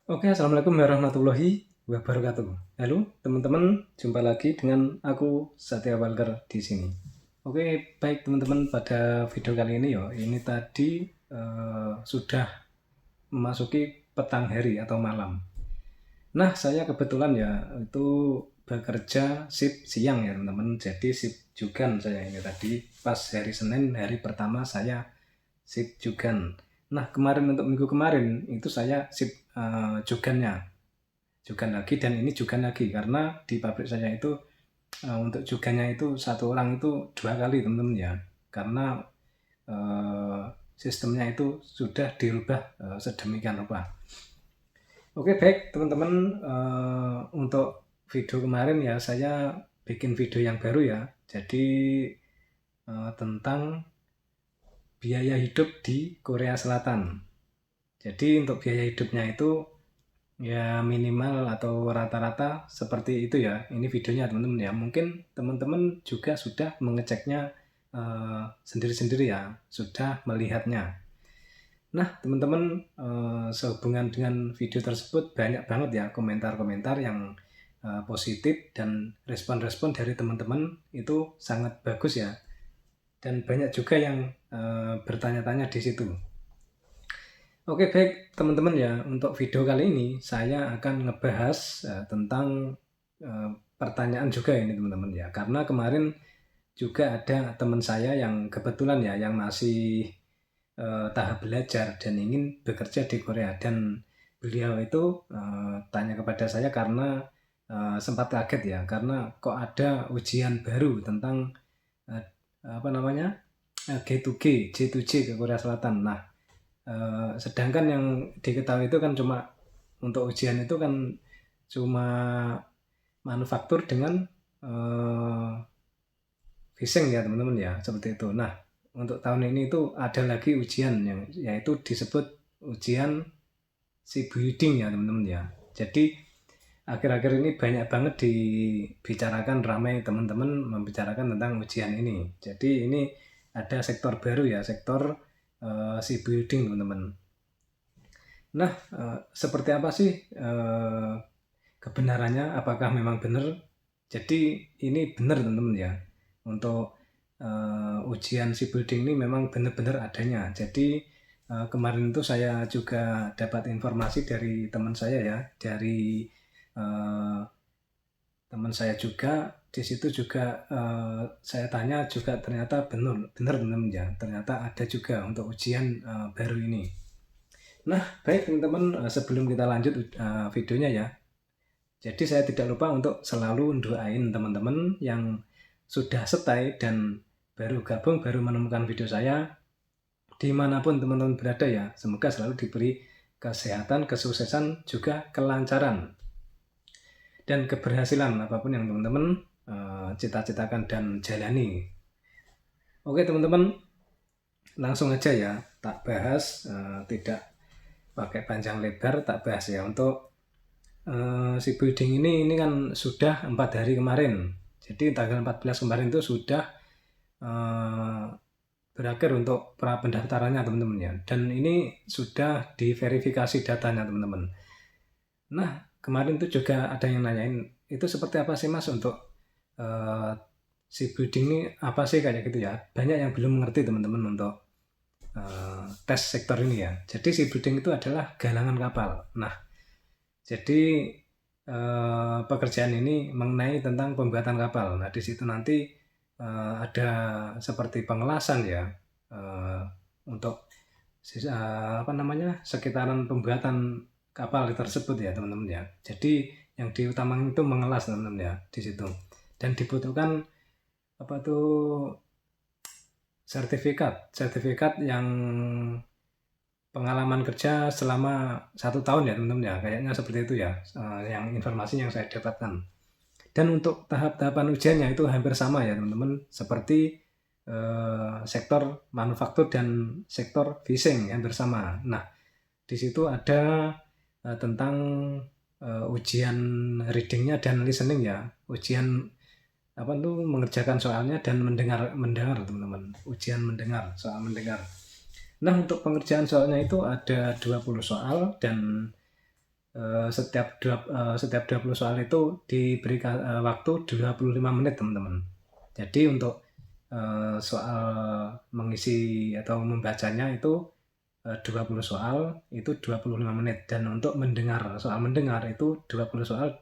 Oke, assalamualaikum warahmatullahi wabarakatuh. Halo, teman-teman, jumpa lagi dengan aku Satya Walker di sini. Oke, baik teman-teman, pada video kali ini ini tadi sudah memasuki petang hari atau malam. Nah, saya kebetulan ya itu bekerja shift siang ya teman-teman. Jadi shift jugan saya ini tadi pas hari Senin, hari pertama saya shift jugan. Nah, kemarin untuk minggu kemarin itu saya shift jugannya jugan lagi, dan ini jugan lagi karena di pabrik saya itu untuk jugannya itu satu orang itu 2 kali teman-teman ya, karena eh, sistemnya itu sudah dirubah sedemikian rupa. Oke, baik teman-teman, untuk video kemarin ya saya bikin video yang baru ya, jadi tentang biaya hidup di Korea Selatan. Jadi untuk biaya hidupnya itu ya minimal atau rata-rata seperti itu ya. Ini videonya teman-teman ya. Mungkin teman-teman juga sudah mengeceknya sendiri-sendiri ya, sudah melihatnya. Nah, teman-teman, sehubungan dengan video tersebut banyak banget ya komentar-komentar yang positif, dan respon-respon dari teman-teman itu sangat bagus ya. Dan banyak juga yang bertanya-tanya di situ. Oke, baik teman-teman ya, untuk video kali ini saya akan ngebahas tentang pertanyaan juga ini teman-teman ya. Karena kemarin juga ada teman saya yang kebetulan ya yang masih tahap belajar dan ingin bekerja di Korea, dan beliau itu tanya kepada saya karena sempat kaget ya, karena kok ada ujian baru tentang eh, apa namanya, G2G, J2J ke Korea Selatan. Nah, sedangkan yang diketahui itu kan cuma untuk ujian itu kan cuma manufaktur dengan uh, phishing ya teman-teman ya, seperti itu. Nah, untuk tahun ini itu ada lagi ujian yang yaitu disebut ujian si building ya teman-teman ya. Jadi akhir-akhir ini banyak banget dibicarakan, ramai teman-teman membicarakan tentang ujian ini. Jadi ini ada sektor baru ya, sektor si building teman-teman. Nah, seperti apa sih kebenarannya? Apakah memang benar? Jadi ini benar teman-teman ya. Untuk ujian si building ini memang benar-benar adanya. Jadi kemarin itu saya juga dapat informasi dari teman saya ya, dari uh, teman saya juga. Di situ juga saya tanya juga, ternyata benar benar teman-teman ya. Ternyata ada juga untuk ujian baru ini. Nah, baik teman-teman, sebelum kita lanjut videonya ya, jadi saya tidak lupa untuk selalu doain teman-teman yang sudah stay dan baru gabung, baru menemukan video saya, dimanapun teman-teman berada ya, semoga selalu diberi kesehatan, kesuksesan, juga kelancaran, dan keberhasilan apapun yang teman-teman cita-citakan dan jalani. Oke teman-teman, langsung aja ya, tak bahas, tidak pakai panjang lebar, tak bahas ya. Untuk si building ini kan sudah 4 hari kemarin. Jadi tanggal 14 kemarin itu sudah berakhir untuk pra pendaftarannya teman-teman ya. Dan ini sudah diverifikasi datanya teman-teman. Nah, kemarin tuh juga ada yang nanyain, itu seperti apa sih Mas untuk uh, si building ini apa sih kayak gitu ya. Banyak yang belum mengerti teman-teman untuk tes sektor ini ya. Jadi si building itu adalah galangan kapal. Nah, jadi pekerjaan ini mengenai tentang pembuatan kapal. Nah, di situ nanti ada seperti pengelasan ya, eh, untuk apa namanya, sekitaran pembuatan kapal tersebut ya teman-teman ya. Jadi yang diutamakan itu mengelas teman-teman ya di situ. Dan dibutuhkan apa tuh, sertifikat yang pengalaman kerja selama 1 tahun ya teman-teman ya, kayaknya seperti itu ya, yang informasi yang saya dapatkan. Dan untuk tahap-tahapan ujiannya itu hampir sama ya teman-teman, seperti sektor manufaktur dan sektor phishing hampir sama. Nah, di situ ada tentang ujian readingnya dan listening ya, ujian apa tuh, mengerjakan soalnya dan mendengar teman-teman, ujian mendengar, soal mendengar. Nah, untuk pengerjaan soalnya itu ada 20 soal dan setiap 20 soal itu diberi waktu 25 menit teman-teman. Jadi untuk soal mengisi atau membacanya itu 20 soal itu 25 menit, dan untuk soal mendengar itu 20 soal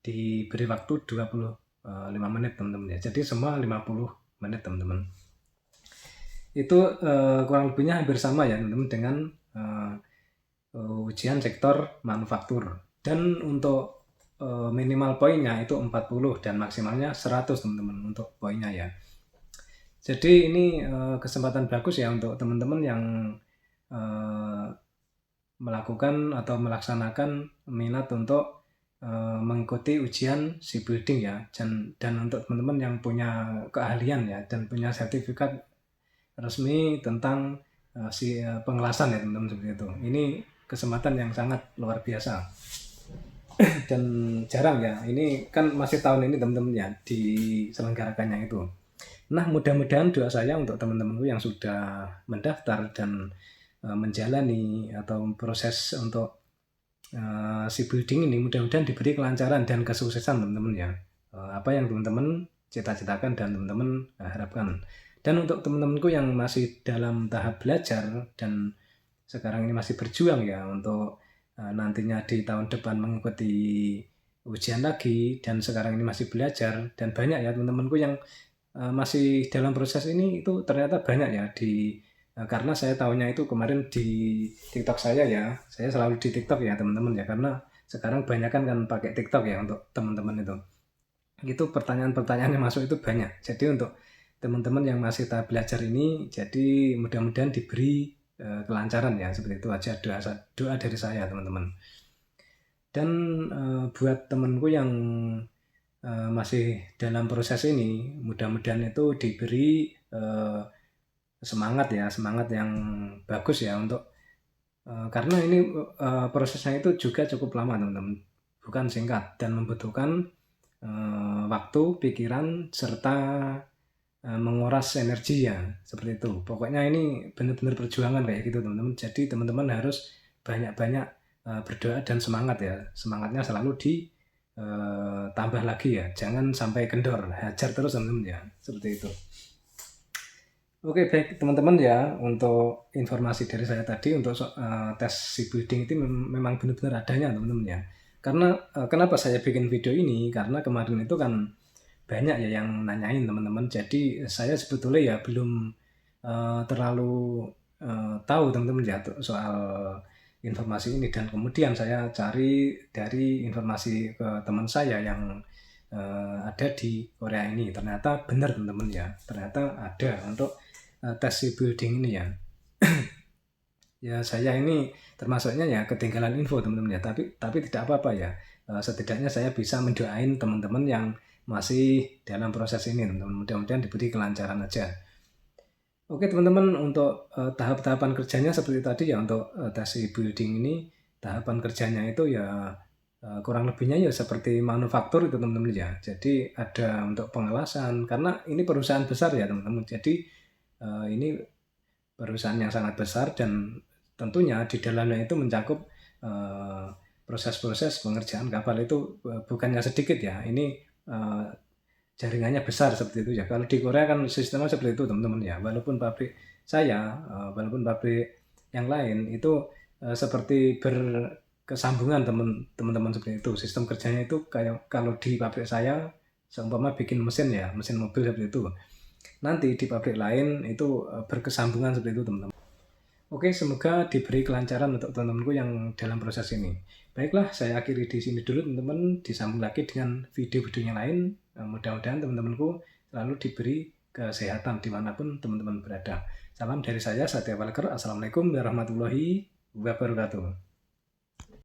diberi waktu 25 menit teman-teman ya. Jadi semua 50 menit teman-teman. Itu kurang lebihnya hampir sama ya teman-teman dengan ujian sektor manufaktur. Dan untuk minimal poinnya itu 40 dan maksimalnya 100 teman-teman untuk poinnya ya. Jadi ini kesempatan bagus ya untuk teman-teman yang melakukan atau melaksanakan minat untuk mengikuti ujian shipbuilding ya, dan untuk teman-teman yang punya keahlian ya dan punya sertifikat resmi tentang pengelasan ya teman-teman, seperti itu. Ini kesempatan yang sangat luar biasa dan jarang ya. Ini kan masih tahun ini teman-teman ya diselenggarakannya itu. Nah, mudah-mudahan doa saya untuk teman-temanku yang sudah mendaftar dan menjalani atau proses untuk shipbuilding ini, mudah-mudahan diberi kelancaran dan kesuksesan teman-teman ya. Apa yang teman-teman cita-citakan dan teman-teman harapkan. Dan untuk teman-temanku yang masih dalam tahap belajar dan sekarang ini masih berjuang ya untuk nantinya di tahun depan mengikuti ujian lagi, dan sekarang ini masih belajar, dan banyak ya teman-temanku yang masih dalam proses ini, itu ternyata banyak ya karena saya tahunya itu kemarin di TikTok saya ya. Saya selalu di TikTok ya teman-teman ya, karena sekarang banyak kan pakai TikTok ya untuk teman-teman itu. Itu pertanyaan-pertanyaan yang masuk itu banyak. Jadi untuk teman-teman yang masih tahap belajar ini, jadi mudah-mudahan diberi kelancaran ya, seperti itu aja doa dari saya teman-teman. Dan buat temanku yang masih dalam proses ini, mudah-mudahan itu diberi semangat yang bagus ya untuk karena ini prosesnya itu juga cukup lama teman-teman, bukan singkat, dan membutuhkan waktu, pikiran, serta menguras energi ya, seperti itu. Pokoknya ini benar-benar perjuangan kayak gitu teman-teman. Jadi teman-teman harus banyak-banyak berdoa dan semangat ya. Semangatnya selalu tambah lagi ya, jangan sampai kendor, hajar terus teman-teman ya, seperti itu. Oke, baik teman-teman ya, untuk informasi dari saya tadi untuk tes shipbuilding itu memang benar-benar adanya teman-teman ya. Karena kenapa saya bikin video ini, karena kemarin itu kan banyak ya yang nanyain teman-teman. Jadi saya sebetulnya ya belum terlalu tahu teman-teman ya soal informasi ini, dan kemudian saya cari dari informasi ke teman saya yang ada di Korea ini. Ternyata benar teman-teman ya, ternyata ada untuk tes shipbuilding ini ya. Ya saya ini termasuknya ya ketinggalan info teman-teman ya, tapi tidak apa-apa ya. Setidaknya saya bisa mendoain teman-teman yang masih dalam proses ini teman-teman, mudah-mudahan diberi kelancaran aja. Oke teman-teman, untuk tahap-tahapan kerjanya seperti tadi ya, untuk tes shipbuilding ini tahapan kerjanya itu ya kurang lebihnya ya seperti manufaktur itu teman-teman ya. Jadi ada untuk pengelasan, karena ini perusahaan besar ya teman-teman. Jadi ini perusahaan yang sangat besar, dan tentunya di dalamnya itu mencakup proses-proses pengerjaan kapal itu bukannya sedikit ya. Ini jaringannya besar seperti itu ya. Kalau di Korea kan sistemnya seperti itu teman-teman ya. Walaupun pabrik yang lain itu seperti berkesambungan teman-teman seperti itu. Sistem kerjanya itu kayak kalau di pabrik saya seumpama bikin mesin mobil seperti itu. Nanti di pabrik lain itu berkesambungan seperti itu teman-teman. Oke, semoga diberi kelancaran untuk teman-temanku yang dalam proses ini. Baiklah, saya akhiri di sini dulu teman-teman. Disambung lagi dengan video-video yang lain. Mudah-mudahan teman-temanku selalu diberi kesehatan dimanapun teman-teman berada. Salam dari saya, Satya Walker. Assalamualaikum warahmatullahi wabarakatuh.